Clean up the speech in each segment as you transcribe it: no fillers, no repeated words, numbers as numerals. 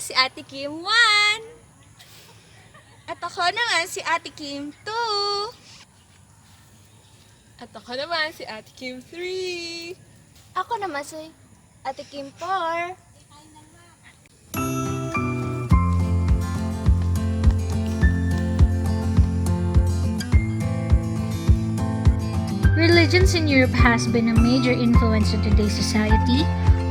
si Ate Kim 1. At ako naman si Ate Kim 2. At ako naman si Ate Kim 3. Ako naman si Ate Kim 4. Religions in Europe has been a major influence on today's society,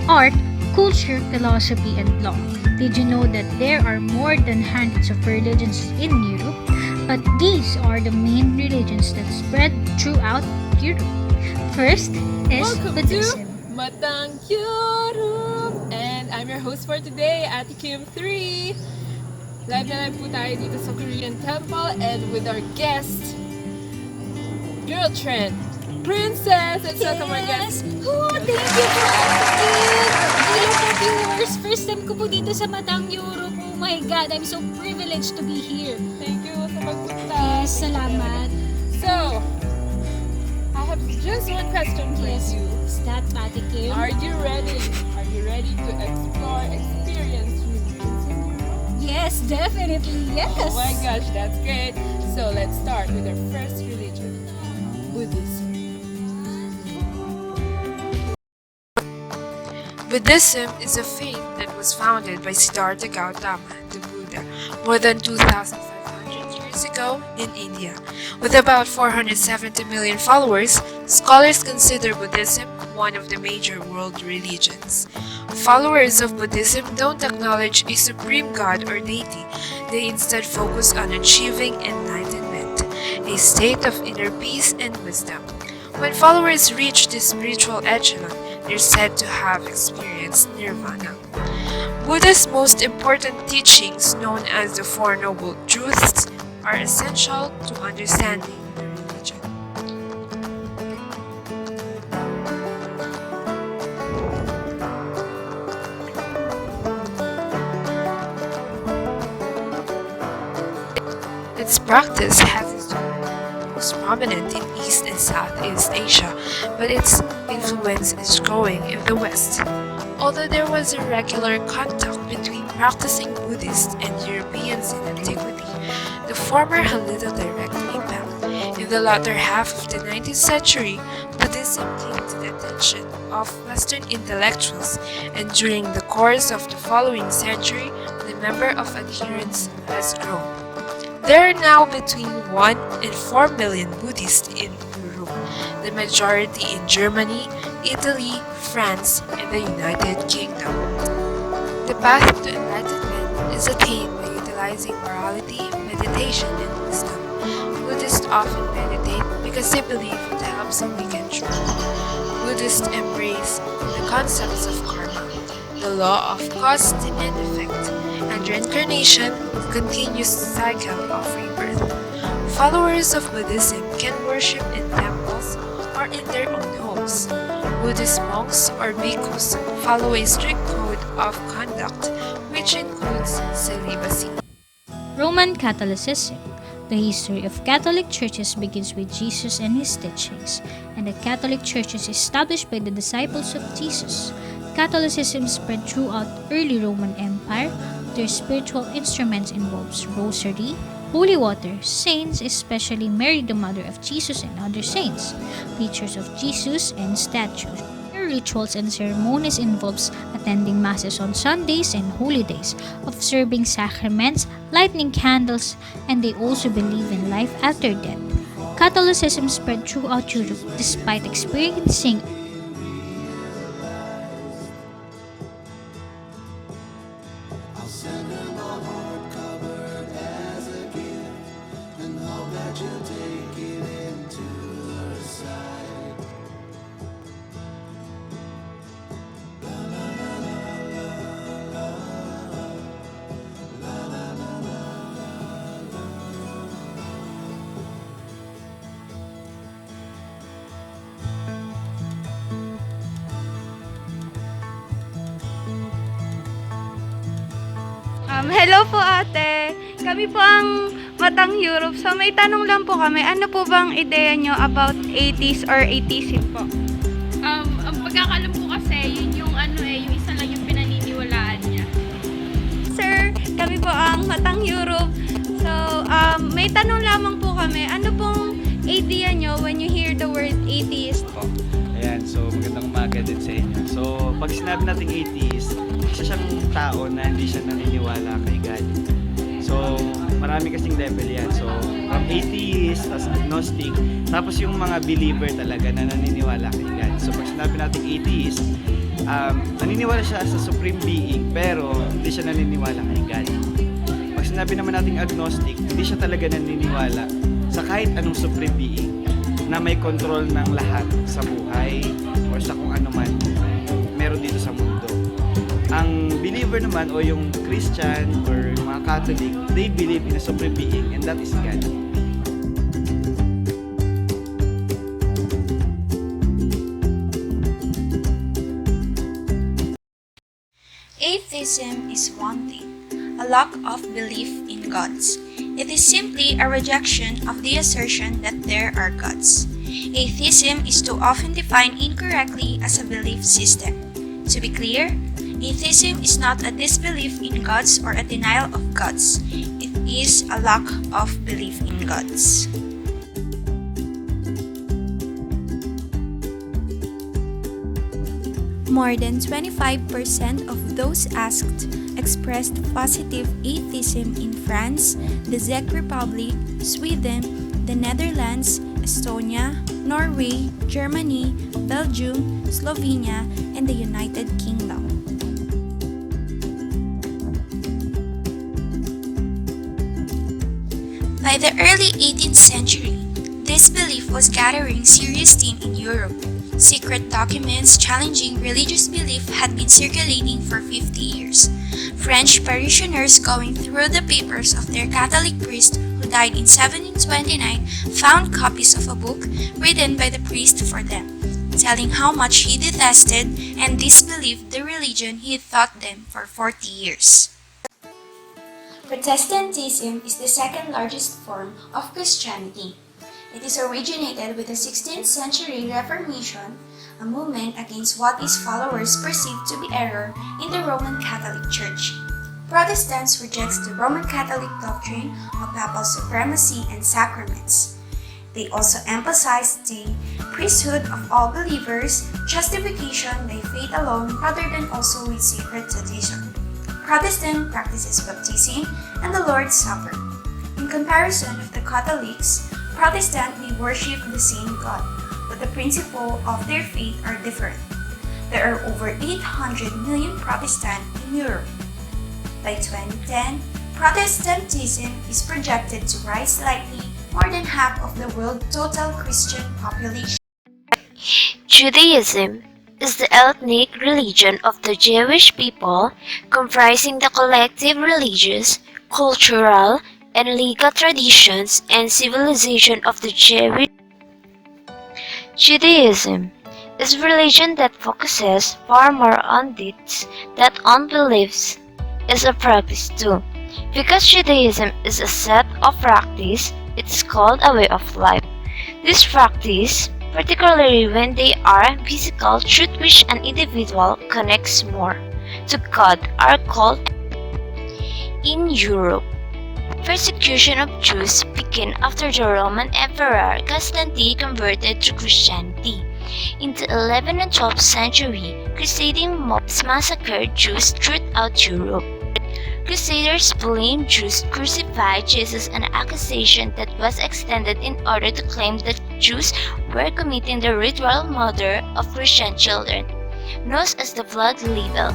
art, culture, philosophy, and law. Did you know that there are more than hundreds of religions in Europe? But these are the main religions that spread throughout Europe. First is Welcome Buddhism. to Matang Europe! And I'm your host for today, Ate Kim 3. Live na live po tayo dito sa Korean Temple and with our guest, Girl Trend Princess! Let's welcome our guest. Oh, thank you po, Ate Kim. Hello po, viewers. First time ko po dito sa Matang Europe. Oh my God, I'm so privileged to be here. Thank you sa pagpunta. Yes, salamat. So, I have just one question for Yes, you. is that Ate Kim? Are you ready? Are you ready to explore, experience religions in Europe? Yes, definitely. Yes. Oh my gosh, that's great. So let's start with our first religion, Buddhism. Buddhism is a faith that was founded by Siddhartha Gautama, the Buddha, more than 2,500 years ago in India. With about 470 million followers, scholars consider Buddhism one of the major world religions. Followers of Buddhism don't acknowledge a supreme god or deity. They instead focus on achieving enlightenment, a state of inner peace and wisdom. When followers reach this spiritual echelon, they're said to have experienced nirvana. Buddha's most important teachings, known as the Four Noble Truths, are essential to understanding the religion. Its practice has been most prominent in East and Southeast Asia, but its influence is growing in the West. Although there was a regular contact between practicing Buddhists and Europeans in antiquity, the former had little direct impact. In the latter half of the 19th century, Buddhism came to the attention of Western intellectuals, and during the course of the following century, the number of adherents has grown. There are now between 1 and 4 million Buddhists in Europe, the majority in Germany, Italy, France, and the United Kingdom. The path to enlightenment is attained by utilizing morality, meditation, and wisdom. Buddhists often meditate because they believe it helps awaken truth. Buddhists embrace the concepts of karma, the law of cause and effect, and reincarnation, a continuous cycle of rebirth. Followers of Buddhism can worship in temples or in their own homes. Buddhist monks or bhikkhus follow a strict code of conduct, which includes celibacy. Roman Catholicism. The history of Catholic churches begins with Jesus and his teachings, and the Catholic Church is established by the disciples of Jesus. Catholicism spread throughout early Roman Empire. Their spiritual instruments involves rosary, holy water, saints, especially Mary the Mother of Jesus and other saints, pictures of Jesus and statues. Their rituals and ceremonies involves attending masses on Sundays and holy days, observing sacraments, lighting candles, and they also believe in life after death. Catholicism spread throughout Europe despite experiencing Hello po ate. Kami po ang Matang Europe. So may tanong lang po kami. Ano po bang ideya nyo about atheist or atheism po? Ang pagkakalam ko kasi, yun yung yung isa lang yung pinaniniwalaan niya. Sir, po ang Matang Europe. So, may tanong lamang po kami. Ano pong idea nyo when you hear the word atheist po? Ayan, so magandang umaga din sa inyo. So, pag sinabi nating atheist, isa siyang tao na hindi siya naniniwala kay God. So, marami kasing level yan. So, from atheist, tas agnostic, tapos yung mga believer talaga na naniniwala kay God. So, pag sinabi nating atheist, naniniwala siya sa supreme being, pero hindi siya naniniwala kay God. Pag sinabi naman nating agnostic, hindi siya talaga naniniwala sa kahit anong supreme being na may control ng lahat sa buhay or sa kung ano man meron dito sa mundo. Ang believer naman o yung Christian or mga Catholic, they believe in a supreme being and that is God. Atheism is one thing, a lack of belief in gods. It is simply a rejection of the assertion that there are gods. Atheism is too often defined incorrectly as a belief system. To be clear, atheism is not a disbelief in gods or a denial of gods. It is a lack of belief in gods. More than 25% of those asked expressed positive atheism in France, the Czech Republic, Sweden, the Netherlands, Estonia, Norway, Germany, Belgium, Slovenia, and the United Kingdom. By the early 18th century, this belief was gathering serious steam in Europe. Secret documents challenging religious belief had been circulating for 50 years. French parishioners going through the papers of their Catholic priest who died in 1729 found copies of a book written by the priest for them, telling how much he detested and disbelieved the religion he taught them for 40 years. Protestantism is the second largest form of Christianity. It is originated with the 16th century Reformation, a movement against what its followers perceived to be error in the Roman Catholic Church. Protestants reject the Roman Catholic doctrine of papal supremacy and sacraments. They also emphasize the priesthood of all believers, justification by faith alone rather than also with sacred tradition. Protestant practices baptism and the Lord's Supper. In comparison with the Catholics, Protestants may worship the same God, but the principles of their faith are different. There are over 800 million Protestants in Europe. By 2010, Protestantism is projected to rise slightly more than half of the world's total Christian population. Judaism is the ethnic religion of the Jewish people, comprising the collective religious, cultural, and legal traditions and civilization of the Jewish. Judaism is a religion that focuses far more on deeds than on beliefs is a practice too. Because Judaism is a set of practice, it's called a way of life. This practice, particularly when they are physical, through which an individual connects more to God, are called. In Europe, persecution of Jews began after the Roman Emperor Constantine converted to Christianity. In the 11th and 12th century, crusading mobs massacred Jews throughout Europe. Crusaders blamed Jews crucified Jesus, an accusation that was extended in order to claim that Jews were committing the ritual murder of Christian children, known as the blood libel.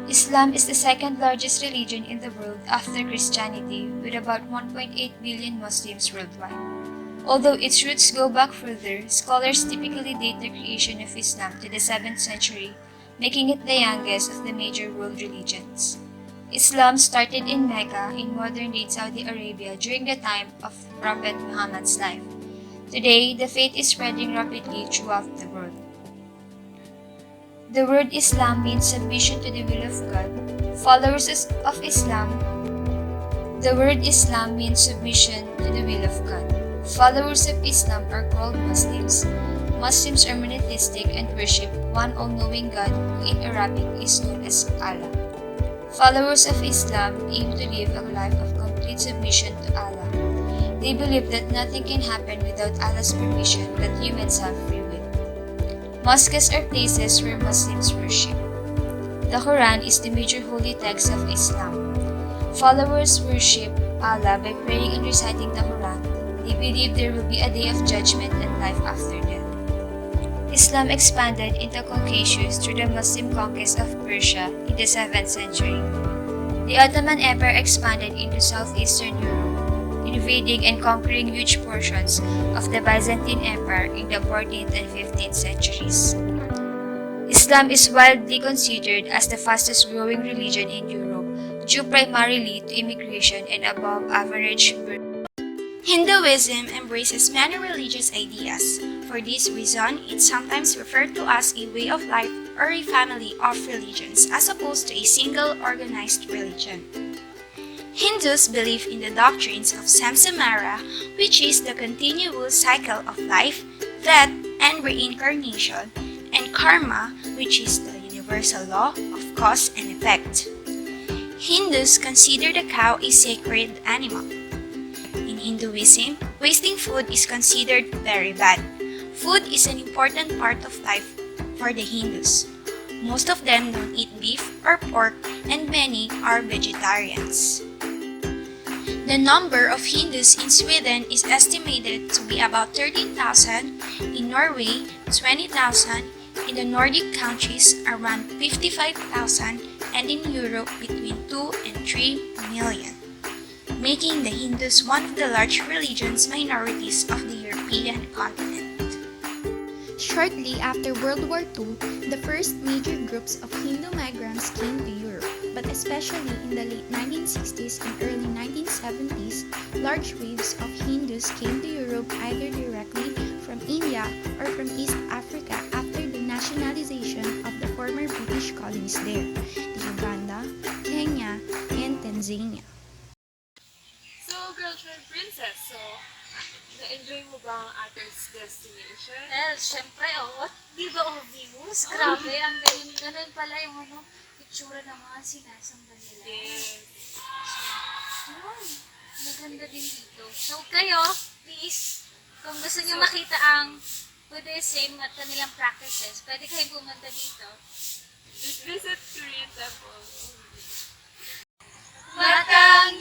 Islam is the second largest religion in the world after Christianity, with about 1.8 billion Muslims worldwide. Although its roots go back further, scholars typically date the creation of Islam to the 7th century, making it the youngest of the major world religions. Islam started in Mecca in modern-day Saudi Arabia during the time of Prophet Muhammad's life. Today, the faith is spreading rapidly throughout the world. The word Islam means submission to the will of God. Followers of Islam. The word Islam means submission to the will of God. Followers of Islam are called Muslims. Muslims are monotheistic and worship one all-knowing God who in Arabic is known as Allah. Followers of Islam aim to live a life of complete submission to Allah. They believe that nothing can happen without Allah's permission, that humans have free will. Mosques are places where Muslims worship. The Quran is the major holy text of Islam. Followers worship Allah by praying and reciting the Quran. They believe there will be a day of judgment and life after death. Islam expanded into Caucasus through the Muslim conquest of Persia in the 7th century. The Ottoman Empire expanded into southeastern Europe, invading and conquering huge portions of the Byzantine Empire in the 14th and 15th centuries. Islam is widely considered as the fastest growing religion in Europe, due primarily to immigration and above-average birth. Hinduism embraces many religious ideas. For this reason, it's sometimes referred to as a way of life or a family of religions as opposed to a single organized religion. Hindus believe in the doctrines of samsara, which is the continuous cycle of life, death, and reincarnation, and karma, which is the universal law of cause and effect. Hindus consider the cow a sacred animal. In Hinduism, wasting food is considered very bad. Food is an important part of life for the Hindus. Most of them don't eat beef or pork, and many are vegetarians. The number of Hindus in Sweden is estimated to be about 13,000, in Norway 20,000, in the Nordic countries around 55,000, and in Europe between 2 and 3 million, making the Hindus one of the large religious minorities of the European continent. Shortly after World War II, the first major groups of Hindu migrants came to Europe, but especially in the late 1960s and early 1970s, large waves of Hindus came to Europe either directly from India or from East Africa after the nationalization of the former British colonies there, Uganda, Kenya, and Tanzania. So, girlfriend princess, na-enjoy mo ba ang ating destination? Well, syempre, di ba obvious? Grabe, ang ganun pala yung itsura ng mga sinasamba nila. Yes. Yun, maganda din dito. So, kayo, please, kung gusto niyo makita ang Buddhism at kanilang practices, pwede kayo pumunta dito. Just visit Korean temple. Matang